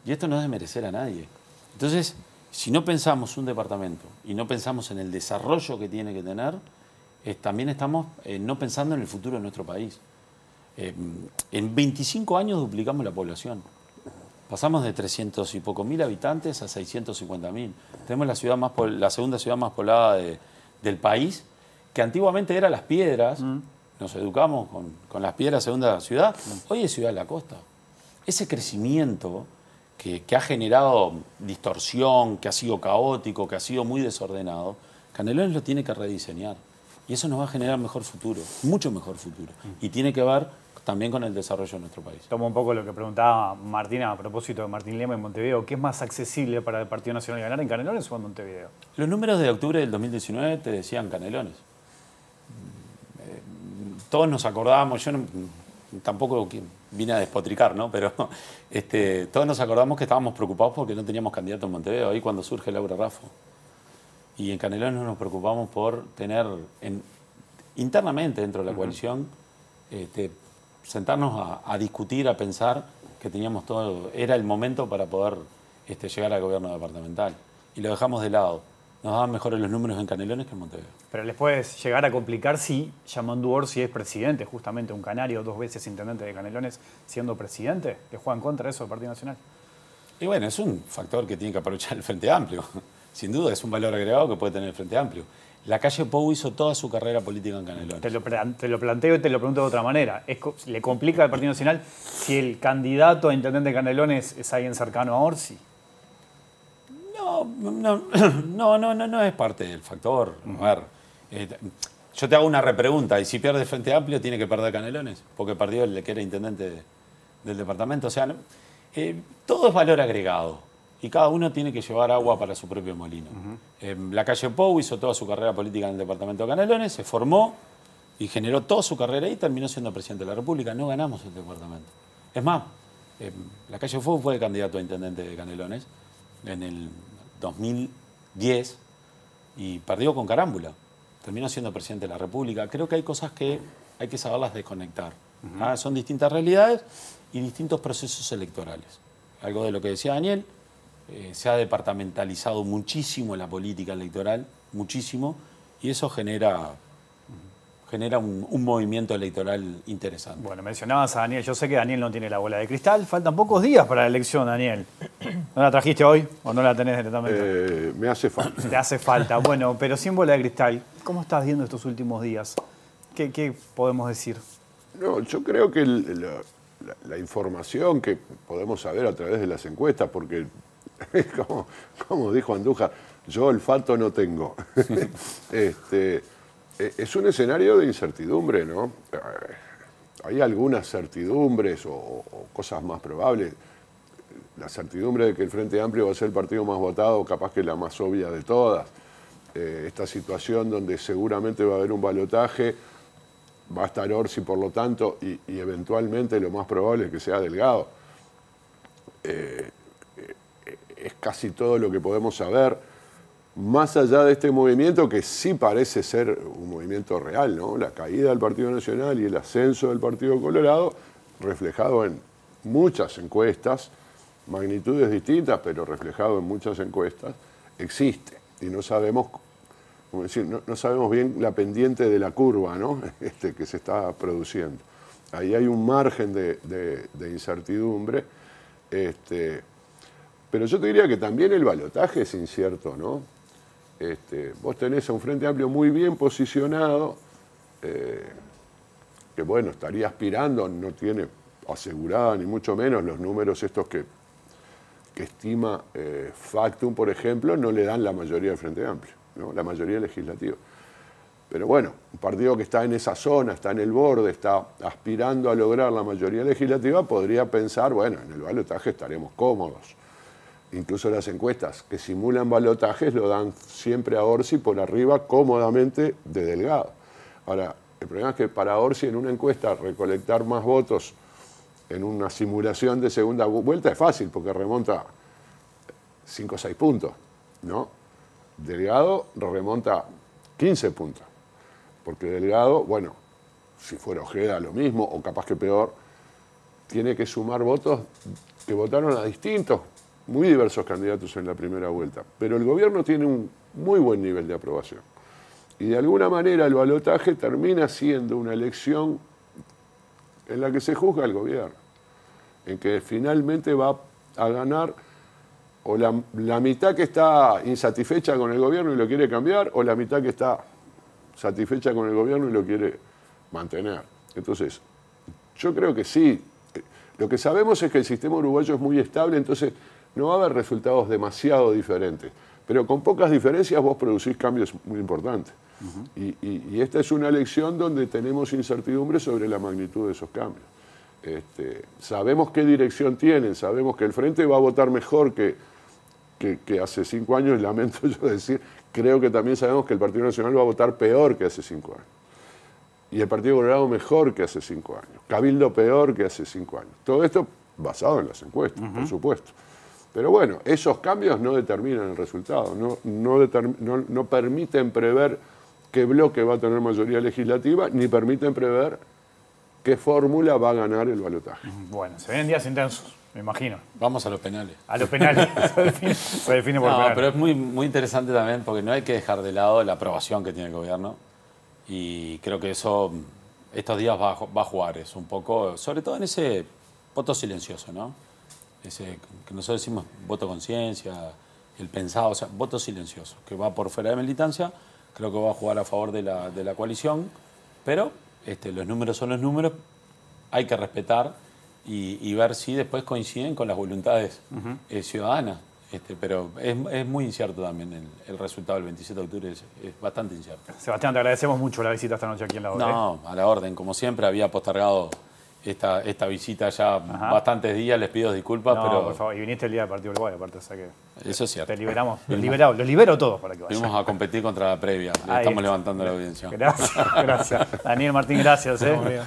Speaker 5: Y esto no es desmerecer a nadie. Entonces, si no pensamos un departamento y no pensamos en el desarrollo que tiene que tener, también estamos no pensando en el futuro de nuestro país. En 25 años duplicamos la población. Pasamos de 300 y poco mil habitantes a 650.000. Tenemos la segunda ciudad más poblada del país, que antiguamente era Las Piedras. Nos educamos con Las Piedras, segunda ciudad. Hoy es Ciudad de la Costa. Ese crecimiento que ha generado distorsión, que ha sido caótico, que ha sido muy desordenado, Canelones lo tiene que rediseñar. Y eso nos va a generar mejor futuro, mucho mejor futuro. Y tiene que ver también con el desarrollo de nuestro país.
Speaker 1: Tomo un poco lo que preguntaba Martín a propósito de Martín Lema en Montevideo. ¿Qué es más accesible para el Partido Nacional ganar, en Canelones o en Montevideo?
Speaker 5: Los números de octubre del 2019 te decían Canelones. Todos nos acordamos, yo tampoco vine a despotricar, ¿no? Pero todos nos acordamos que estábamos preocupados porque no teníamos candidato en Montevideo, ahí cuando surge Laura Raffo. Y en Canelones nos preocupamos por tener internamente dentro de la coalición, sentarnos a discutir, a pensar que teníamos todo, era el momento para poder llegar al gobierno departamental. Y lo dejamos de lado. Nos daban mejores los números en Canelones que en Montevideo.
Speaker 1: Pero les puede llegar a complicar si Yamandu Orsi es presidente, justamente un canario, 2 veces intendente de Canelones, siendo presidente. ¿Le juega en contra eso del Partido Nacional?
Speaker 5: Y bueno, es un factor que tiene que aprovechar el Frente Amplio. Sin duda, es un valor agregado que puede tener el Frente Amplio. La calle Pou hizo toda su carrera política en Canelones.
Speaker 1: Te lo planteo y te lo pregunto de otra manera. ¿Le complica al Partido Nacional si el candidato a intendente de Canelones es alguien cercano a Orsi?
Speaker 5: No es parte del factor. A ver, yo te hago una repregunta. ¿Y si pierde el Frente Amplio, tiene que perder Canelones? Porque perdió el que era intendente del departamento. O sea, todo es valor agregado. Y cada uno tiene que llevar agua para su propio molino. La calle Pou hizo toda su carrera política en el departamento de Canelones, se formó y generó toda su carrera y terminó siendo presidente de la República. No ganamos el departamento. Es más, la calle Pou fue candidato a intendente de Canelones en el 2010 y perdió con carámbula. Terminó siendo presidente de la República. Creo que hay cosas que hay que saberlas desconectar. Son distintas realidades y distintos procesos electorales. Algo de lo que decía Daniel. Se ha departamentalizado muchísimo la política electoral, muchísimo, y eso genera un movimiento electoral interesante.
Speaker 1: Bueno, mencionabas a Daniel, yo sé que Daniel no tiene la bola de cristal, faltan pocos días para la elección, Daniel. ¿No la trajiste hoy o no la tenés directamente?
Speaker 6: Me hace falta.
Speaker 1: Te hace falta, bueno, pero sin bola de cristal, ¿cómo estás viendo estos últimos días? ¿Qué podemos decir?
Speaker 6: No, yo creo que la información que podemos saber a través de las encuestas, porque como dijo Andújar, yo olfato no tengo. Es un escenario de incertidumbre, ¿no? Hay algunas certidumbres o cosas más probables. La certidumbre de que el Frente Amplio va a ser el partido más votado, capaz que la más obvia de todas. Esta situación donde seguramente va a haber un balotaje, va a estar Orsi por lo tanto, y eventualmente lo más probable es que sea Delgado. Es casi todo lo que podemos saber, más allá de este movimiento que sí parece ser un movimiento real, ¿no? La caída del Partido Nacional y el ascenso del Partido Colorado, reflejado en muchas encuestas, magnitudes distintas, pero reflejado en muchas encuestas, existe. Y no sabemos, como decir, no sabemos bien la pendiente de la curva, ¿no? Que se está produciendo. Ahí hay un margen de incertidumbre. Pero yo te diría que también el balotaje es incierto, ¿no? Vos tenés a un Frente Amplio muy bien posicionado, que bueno, estaría aspirando, no tiene asegurada ni mucho menos los números estos que estima Factum, por ejemplo, no le dan la mayoría del Frente Amplio, ¿no? La mayoría legislativa. Pero bueno, un partido que está en esa zona, está en el borde, está aspirando a lograr la mayoría legislativa, podría pensar, bueno, en el balotaje estaremos cómodos. Incluso las encuestas que simulan balotajes lo dan siempre a Orsi por arriba cómodamente de Delgado. Ahora, el problema es que para Orsi en una encuesta recolectar más votos en una simulación de segunda vuelta es fácil porque remonta 5 o 6 puntos, ¿no? Delgado remonta 15 puntos, porque Delgado, bueno, si fuera Ojeda lo mismo o capaz que peor, tiene que sumar votos que votaron a distintos, muy diversos candidatos en la primera vuelta. Pero el gobierno tiene un muy buen nivel de aprobación. Y de alguna manera el balotaje termina siendo una elección en la que se juzga al gobierno, en que finalmente va a ganar o la mitad que está insatisfecha con el gobierno y lo quiere cambiar, o la mitad que está satisfecha con el gobierno y lo quiere mantener. Entonces, yo creo que sí. Lo que sabemos es que el sistema uruguayo es muy estable, entonces no va a haber resultados demasiado diferentes. Pero con pocas diferencias vos producís cambios muy importantes. Y esta es una elección donde tenemos incertidumbre sobre la magnitud de esos cambios. Sabemos qué dirección tienen, sabemos que el Frente va a votar mejor que hace 5 años, lamento yo decir, creo que también sabemos que el Partido Nacional va a votar peor que hace 5 años. Y el Partido Colorado mejor que hace 5 años. Cabildo peor que hace 5 años. Todo esto basado en las encuestas, por supuesto. Pero bueno, esos cambios no determinan el resultado, no permiten prever qué bloque va a tener mayoría legislativa, ni permiten prever qué fórmula va a ganar el balotaje.
Speaker 1: Bueno, se vienen días intensos, me imagino.
Speaker 5: Vamos a los penales.
Speaker 1: A los penales. se define por penales.
Speaker 5: Pero es muy interesante también porque no hay que dejar de lado la aprobación que tiene el gobierno. Y creo que eso estos días va a jugar eso un poco, sobre todo en ese voto silencioso, ¿no? Ese que nosotros decimos voto conciencia, el pensado, o sea, voto silencioso, que va por fuera de militancia, creo que va a jugar a favor de la coalición, pero los números son los números, hay que respetar y ver si después coinciden con las voluntades ciudadanas. Pero es muy incierto también el resultado del 27 de octubre, es bastante incierto.
Speaker 1: Sebastián, te agradecemos mucho la visita esta noche aquí en la orden.
Speaker 5: No, a la orden, como siempre, había postergado esta visita ya bastantes días, les pido disculpas,
Speaker 1: no,
Speaker 5: pero...
Speaker 1: por favor, y viniste el día del Partido Uruguay, aparte, o sea que...
Speaker 5: Eso es cierto.
Speaker 1: Te liberamos, los libero todos para que vayan.
Speaker 5: Fuimos a competir contra la previa, estamos levantando la audiencia.
Speaker 1: Gracias. Daniel Martín, gracias.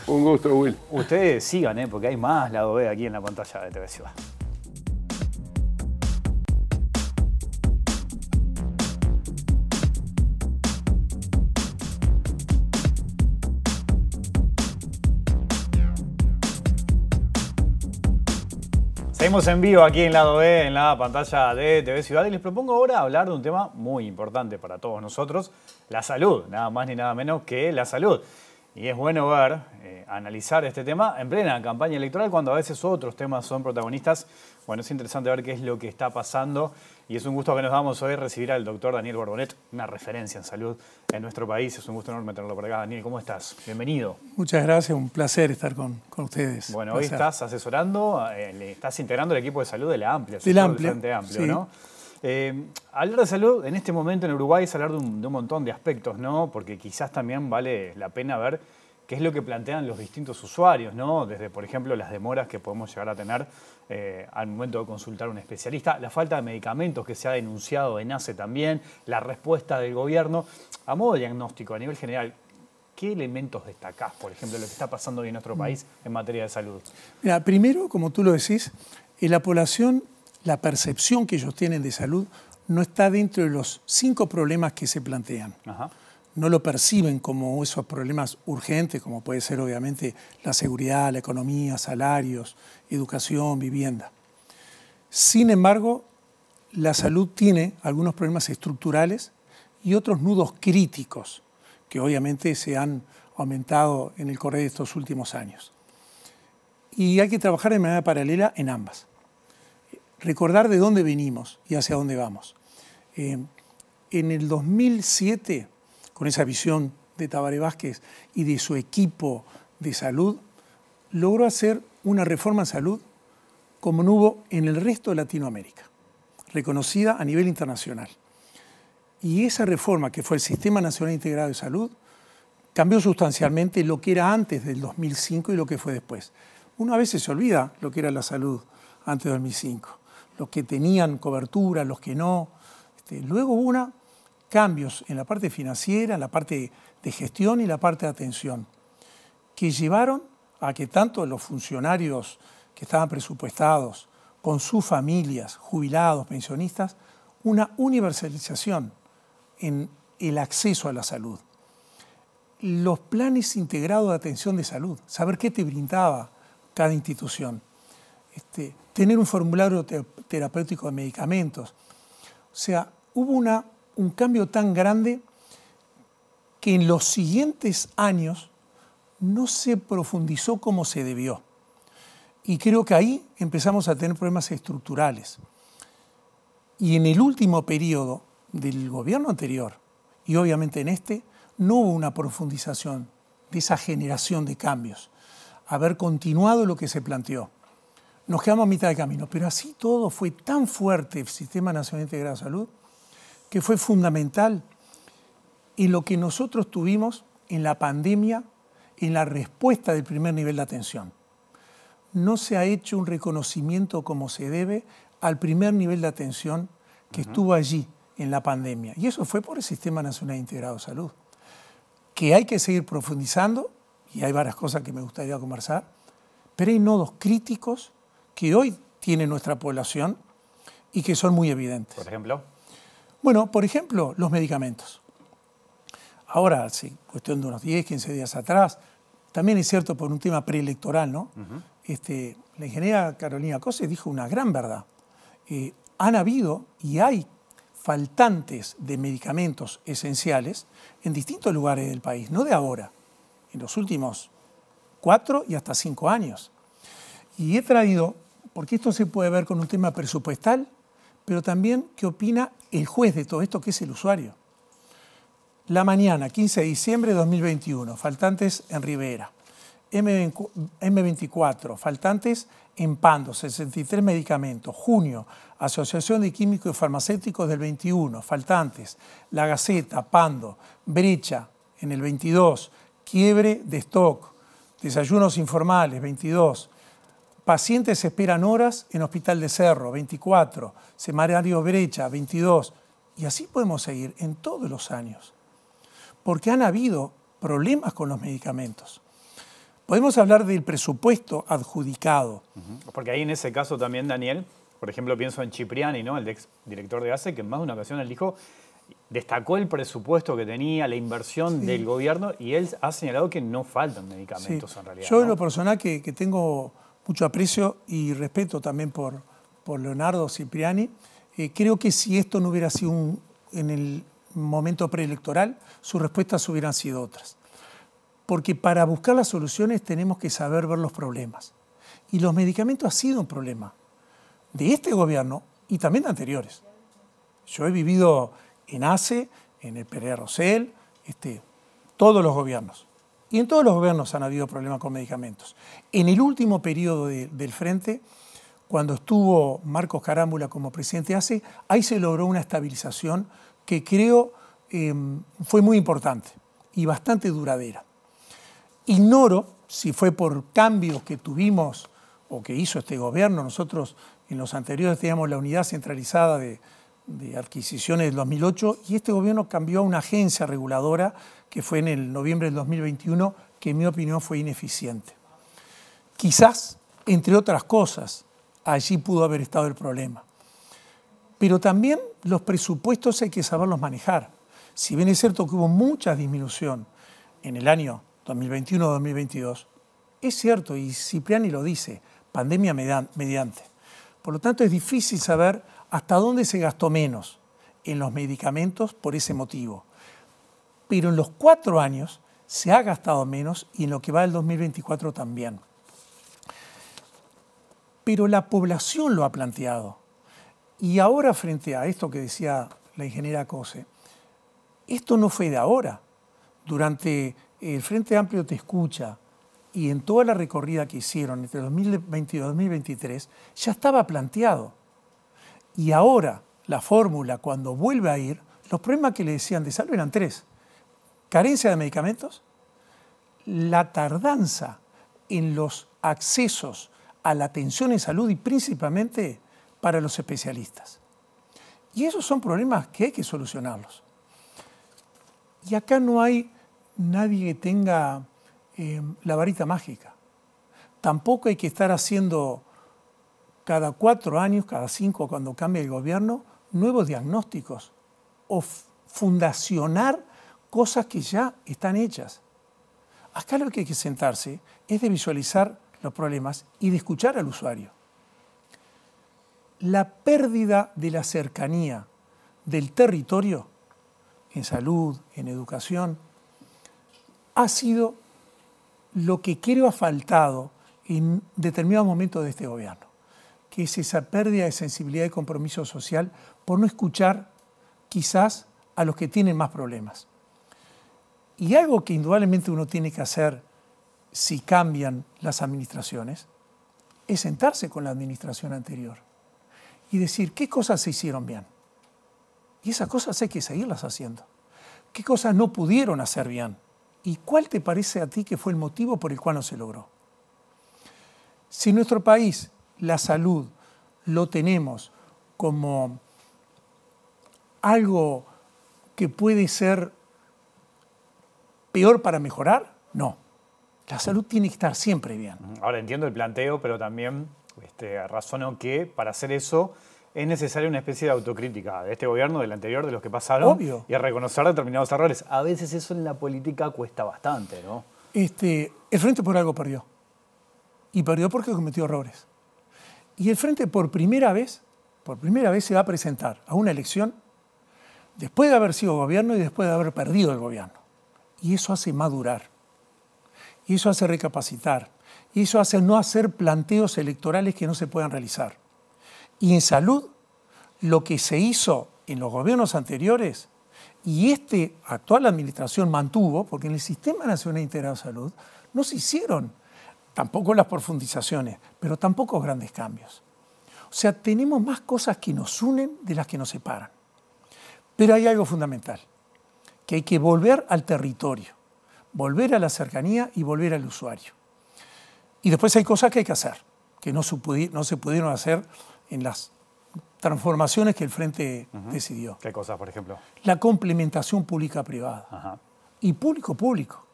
Speaker 6: Un gusto, Will.
Speaker 1: Ustedes sigan, porque hay más lado B aquí en la pantalla de TV Ciudad. Seguimos en vivo aquí en Lado B, en la pantalla de TV Ciudad, y les propongo ahora hablar de un tema muy importante para todos nosotros, la salud, nada más ni nada menos que la salud. Y es bueno ver, analizar este tema en plena campaña electoral, cuando a veces otros temas son protagonistas. Bueno, es interesante ver qué es lo que está pasando, y es un gusto que nos damos hoy recibir al doctor Daniel Borbonet, una referencia en salud en nuestro país. Es un gusto enorme tenerlo por acá. Daniel, ¿cómo estás? Bienvenido.
Speaker 8: Muchas gracias, un placer estar con ustedes.
Speaker 1: Bueno, hoy estás asesorando, estás integrando el equipo de salud de la AMPLIA.
Speaker 8: Del Amplio,
Speaker 1: Frente Amplio,
Speaker 8: sí.
Speaker 1: ¿no? Hablar de salud en este momento en Uruguay es hablar de un montón de aspectos, ¿no? Porque quizás también vale la pena ver qué es lo que plantean los distintos usuarios, ¿no? Desde, por ejemplo, las demoras que podemos llegar a tener al momento de consultar a un especialista, la falta de medicamentos que se ha denunciado en ACE también, la respuesta del gobierno. A modo de diagnóstico, a nivel general, ¿qué elementos destacás, por ejemplo, de lo que está pasando hoy en nuestro país en materia de salud?
Speaker 8: Mira, primero, como tú lo decís, en la población, la percepción que ellos tienen de salud no está dentro de los 5 problemas que se plantean.
Speaker 1: Ajá.
Speaker 8: No lo perciben como esos problemas urgentes, como puede ser obviamente la seguridad, la economía, salarios, educación, vivienda. Sin embargo, la salud tiene algunos problemas estructurales y otros nudos críticos que obviamente se han aumentado en el correr de estos últimos años. Y hay que trabajar de manera paralela en ambas. Recordar de dónde venimos y hacia dónde vamos. En el 2007, con esa visión de Tabaré Vázquez y de su equipo de salud, logró hacer una reforma en salud como no hubo en el resto de Latinoamérica, reconocida a nivel internacional. Y esa reforma, que fue el Sistema Nacional Integrado de Salud, cambió sustancialmente lo que era antes del 2005 y lo que fue después. Uno a veces se olvida lo que era la salud antes del 2005, los que tenían cobertura, los que no. Luego hubo cambios en la parte financiera, en la parte de gestión y la parte de atención, que llevaron a que tanto los funcionarios que estaban presupuestados, con sus familias, jubilados, pensionistas, una universalización en el acceso a la salud. Los planes integrados de atención de salud, saber qué te brindaba cada institución, tener un formulario terapéutico de medicamentos. O sea, hubo un cambio tan grande que en los siguientes años no se profundizó como se debió. Y creo que ahí empezamos a tener problemas estructurales. Y en el último periodo del gobierno anterior, y obviamente en este, no hubo una profundización de esa generación de cambios. Haber continuado lo que se planteó. Nos quedamos a mitad de camino, pero así todo fue tan fuerte el Sistema Nacional Integrado de Salud que fue fundamental en lo que nosotros tuvimos en la pandemia, en la respuesta del primer nivel de atención. No se ha hecho un reconocimiento como se debe al primer nivel de atención que estuvo allí en la pandemia. Y eso fue por el Sistema Nacional Integrado de Salud, que hay que seguir profundizando, y hay varias cosas que me gustaría conversar, pero hay nodos críticos que hoy tiene nuestra población y que son muy evidentes.
Speaker 1: Por ejemplo.
Speaker 8: Bueno, por ejemplo, los medicamentos. Ahora, sí, cuestión de unos 10, 15 días atrás, también es cierto por un tema preelectoral, ¿no? La ingeniera Carolina Cose dijo una gran verdad. Han habido y hay faltantes de medicamentos esenciales en distintos lugares del país, no de ahora, en los últimos 4 y hasta 5 años. Y he traído, porque esto se puede ver con un tema presupuestal, pero también qué opina el juez de todo esto, que es el usuario. La mañana, 15 de diciembre de 2021, faltantes en Rivera. M24, faltantes en Pando, 63 medicamentos. Junio, Asociación de Químicos y Farmacéuticos del 21, faltantes. La Gaceta, Pando, brecha en el 22, quiebre de stock, desayunos informales, 22. Pacientes esperan horas en Hospital de Cerro, 24. Semanario Brecha, 22. Y así podemos seguir en todos los años. Porque han habido problemas con los medicamentos. Podemos hablar del presupuesto adjudicado.
Speaker 1: Porque ahí en ese caso también, Daniel, por ejemplo, pienso en Cipriani, ¿no? El ex director de ACE, que en más de una ocasión él dijo, destacó el presupuesto que tenía, la inversión del gobierno, y él ha señalado que no faltan medicamentos en realidad.
Speaker 8: Yo en
Speaker 1: ¿no?
Speaker 8: lo personal que tengo mucho aprecio y respeto también por Leonardo Cipriani, creo que si esto no hubiera sido en el momento preelectoral, sus respuestas hubieran sido otras. Porque para buscar las soluciones tenemos que saber ver los problemas. Y los medicamentos han sido un problema de este gobierno y también de anteriores. Yo he vivido en ACE, en el Pereira Rosell, todos los gobiernos. Y en todos los gobiernos han habido problemas con medicamentos. En el último periodo del Frente, cuando estuvo Marcos Carámbula como presidente de ACE, ahí se logró una estabilización que creo fue muy importante y bastante duradera. Ignoro si fue por cambios que tuvimos o que hizo este gobierno. Nosotros en los anteriores teníamos la unidad centralizada de adquisiciones del 2008 y este gobierno cambió a una agencia reguladora que fue en el noviembre del 2021, que en mi opinión fue ineficiente. Quizás, entre otras cosas, allí pudo haber estado el problema. Pero también los presupuestos hay que saberlos manejar. Si bien es cierto que hubo mucha disminución en el año 2021-2022, es cierto, y Cipriani lo dice, pandemia mediante. Por lo tanto, es difícil saber hasta dónde se gastó menos en los medicamentos por ese motivo. Pero en los 4 años se ha gastado menos y en lo que va del 2024 también. Pero la población lo ha planteado. Y ahora, frente a esto que decía la ingeniera Cose, esto no fue de ahora. Durante el Frente Amplio Te Escucha y en toda la recorrida que hicieron entre 2022 y 2023, ya estaba planteado. Y ahora, la fórmula, cuando vuelve a ir, los problemas que le decían de salud eran 3. Carencia de medicamentos, la tardanza en los accesos a la atención en salud y principalmente para los especialistas. Y esos son problemas que hay que solucionarlos. Y acá no hay nadie que tenga la varita mágica. Tampoco hay que estar haciendo cada 4 años, cada 5, cuando cambie el gobierno, nuevos diagnósticos o fundacionar cosas que ya están hechas. Acá lo que hay que sentarse es de visualizar los problemas y de escuchar al usuario. La pérdida de la cercanía del territorio en salud, en educación, ha sido lo que creo ha faltado en determinados momentos de este gobierno, que es esa pérdida de sensibilidad y compromiso social por no escuchar quizás a los que tienen más problemas. Y algo que indudablemente uno tiene que hacer si cambian las administraciones es sentarse con la administración anterior y decir qué cosas se hicieron bien. Y esas cosas hay que seguirlas haciendo. ¿Qué cosas no pudieron hacer bien? ¿Y cuál te parece a ti que fue el motivo por el cual no se logró? Si en nuestro país la salud lo tenemos como algo que puede ser peor para mejorar, no. La salud tiene que estar siempre bien.
Speaker 1: Ahora entiendo el planteo, pero también razono que para hacer eso es necesaria una especie de autocrítica de este gobierno, del anterior, de los que pasaron.
Speaker 8: Obvio.
Speaker 1: Y reconocer determinados errores. A veces eso en la política cuesta bastante, ¿no?
Speaker 8: El Frente por algo perdió. Y perdió porque cometió errores. Y el Frente por primera vez se va a presentar a una elección después de haber sido gobierno y después de haber perdido el gobierno. Y eso hace madurar. Y eso hace recapacitar. Y eso hace no hacer planteos electorales que no se puedan realizar. Y en salud, lo que se hizo en los gobiernos anteriores y actual administración mantuvo, porque en el Sistema Nacional Integrado de Salud no se hicieron tampoco las profundizaciones, pero tampoco grandes cambios. O sea, tenemos más cosas que nos unen de las que nos separan. Pero hay algo fundamental, que hay que volver al territorio, volver a la cercanía y volver al usuario. Y después hay cosas que hay que hacer, que no se pudieron hacer en las transformaciones que el Frente decidió.
Speaker 1: ¿Qué cosas, por ejemplo?
Speaker 8: La complementación pública-privada y público-público.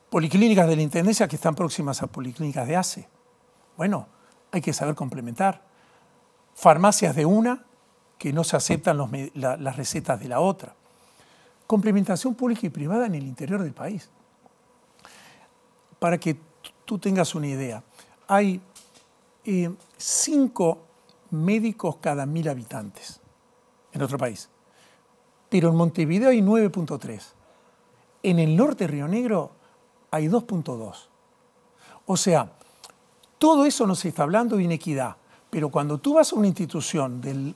Speaker 8: Policlínicas de la Intendencia que están próximas a policlínicas de ACE. Bueno, hay que saber complementar. Farmacias de una que no se aceptan las recetas de la otra. Complementación pública y privada en el interior del país. Para que tú tengas una idea, hay 5 médicos cada 1000 habitantes en nuestro país. Pero en Montevideo hay 9.3. En el norte de Río Negro hay 2.2. O sea, todo eso nos está hablando de inequidad. Pero cuando tú vas a una institución del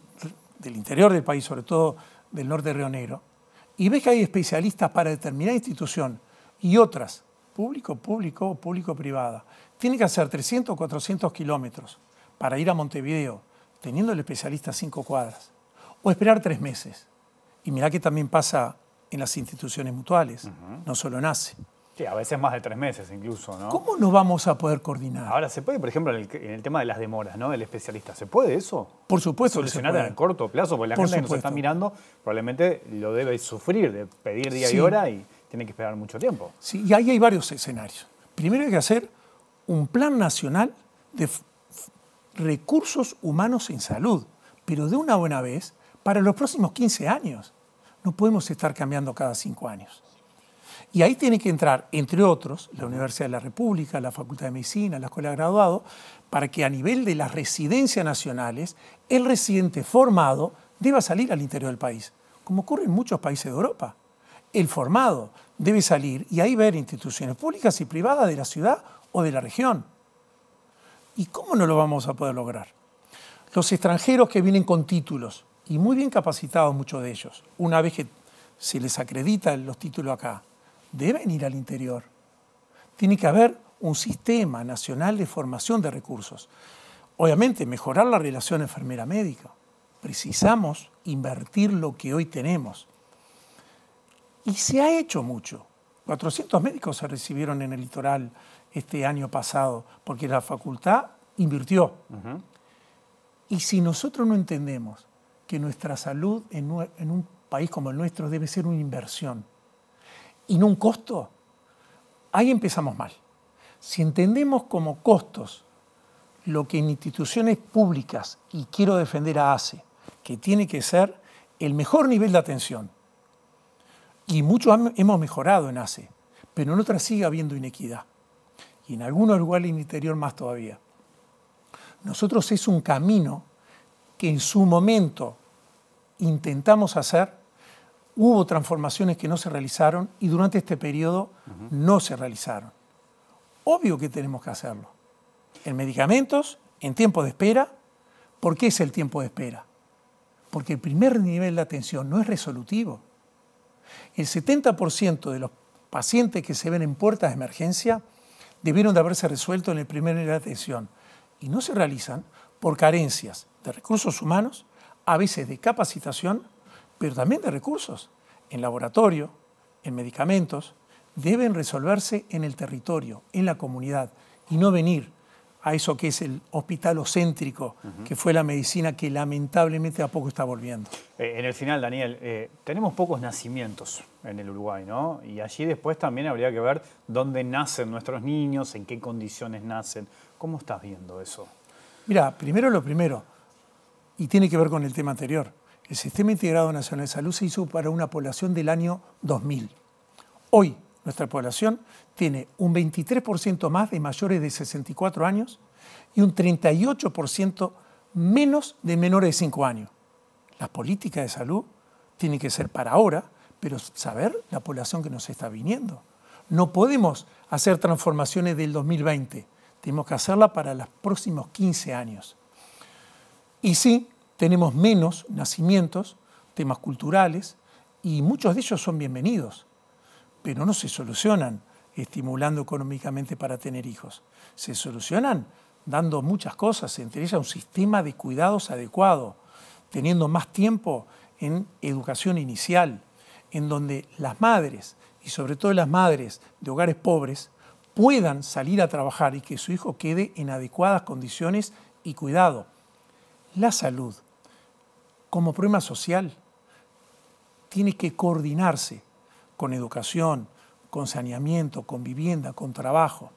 Speaker 8: interior del país, sobre todo del norte de Río Negro, y ves que hay especialistas para determinada institución y otras, público, público-privada, tienen que hacer 300 o 400 kilómetros para ir a Montevideo, teniendo el especialista a 5 cuadras, o esperar 3 meses. Y mirá que también pasa en las instituciones mutuales, no solo en ACE.
Speaker 1: Sí, a veces más de 3 meses incluso, ¿no?
Speaker 8: ¿Cómo nos vamos a poder coordinar?
Speaker 1: Ahora, ¿se puede, por ejemplo, en el tema de las demoras, ¿no? Del especialista, ¿se puede eso?
Speaker 8: Por supuesto que se
Speaker 1: solucionar
Speaker 8: puede.
Speaker 1: a corto plazo, porque la gente que nos está mirando probablemente lo debe sufrir, de pedir día y hora y tiene que esperar mucho tiempo.
Speaker 8: Sí, y ahí hay varios escenarios. Primero hay que hacer un plan nacional de recursos humanos en salud, pero de una buena vez para los próximos 15 años. No podemos estar cambiando cada 5 años. Y ahí tiene que entrar, entre otros, la Universidad de la República, la Facultad de Medicina, la Escuela de Graduados, para que a nivel de las residencias nacionales, el residente formado deba salir al interior del país, como ocurre en muchos países de Europa. El formado debe salir y ahí ver instituciones públicas y privadas de la ciudad o de la región. ¿Y cómo no lo vamos a poder lograr? Los extranjeros que vienen con títulos, y muy bien capacitados muchos de ellos, una vez que se les acredita los títulos acá, deben ir al interior. Tiene que haber un sistema nacional de formación de recursos. Obviamente, mejorar la relación enfermera-médica. Precisamos invertir lo que hoy tenemos. Y se ha hecho mucho. 400 médicos se recibieron en el litoral este año pasado, porque la facultad invirtió. Y si nosotros no entendemos que nuestra salud en un país como el nuestro debe ser una inversión y no un costo, ahí empezamos mal. Si entendemos como costos lo que en instituciones públicas, y quiero defender a ACE, que tiene que ser el mejor nivel de atención, y muchos hemos mejorado en ACE, pero en otras sigue habiendo inequidad, y en algunos lugares en el interior más todavía. Nosotros es un camino que en su momento intentamos hacer, hubo transformaciones que no se realizaron y durante este periodo no se realizaron. Obvio que tenemos que hacerlo. En medicamentos, en tiempo de espera. ¿Por qué es el tiempo de espera? Porque el primer nivel de atención no es resolutivo. El 70% de los pacientes que se ven en puertas de emergencia debieron de haberse resuelto en el primer nivel de atención y no se realizan por carencias de recursos humanos, a veces de capacitación, pero también de recursos. En laboratorio, en medicamentos, deben resolverse en el territorio, en la comunidad, y no venir a eso que es el hospitalocéntrico, que fue la medicina que lamentablemente a poco está volviendo.
Speaker 1: En el final, Daniel, tenemos pocos nacimientos en el Uruguay, ¿no? Y allí después también habría que ver dónde nacen nuestros niños, en qué condiciones nacen. ¿Cómo estás viendo eso?
Speaker 8: Mira, primero lo primero, y tiene que ver con el tema anterior. El Sistema Integrado Nacional de Salud se hizo para una población del año 2000. Hoy, nuestra población tiene un 23% más de mayores de 64 años y un 38% menos de menores de 5 años. Las políticas de salud tienen que ser para ahora, pero saber la población que nos está viniendo. No podemos hacer transformaciones del 2020, tenemos que hacerla para los próximos 15 años. Y sí, tenemos menos nacimientos, temas culturales, y muchos de ellos son bienvenidos, pero no se solucionan estimulando económicamente para tener hijos. Se solucionan dando muchas cosas, entre ellas un sistema de cuidados adecuado, teniendo más tiempo en educación inicial, en donde las madres, y sobre todo las madres de hogares pobres, puedan salir a trabajar y que su hijo quede en adecuadas condiciones y cuidado. La salud, como problema social, tiene que coordinarse con educación, con saneamiento, con vivienda, con trabajo.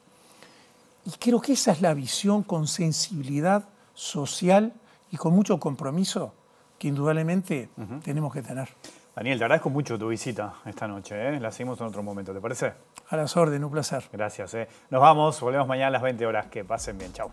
Speaker 8: Y creo que esa es la visión con sensibilidad social y con mucho compromiso que indudablemente tenemos que tener.
Speaker 1: Daniel, te agradezco mucho tu visita esta noche, ¿eh? La seguimos en otro momento, ¿te parece?
Speaker 8: A las órdenes, un placer.
Speaker 1: Gracias. Nos vamos, volvemos mañana a las 20 horas. Que pasen bien, chao.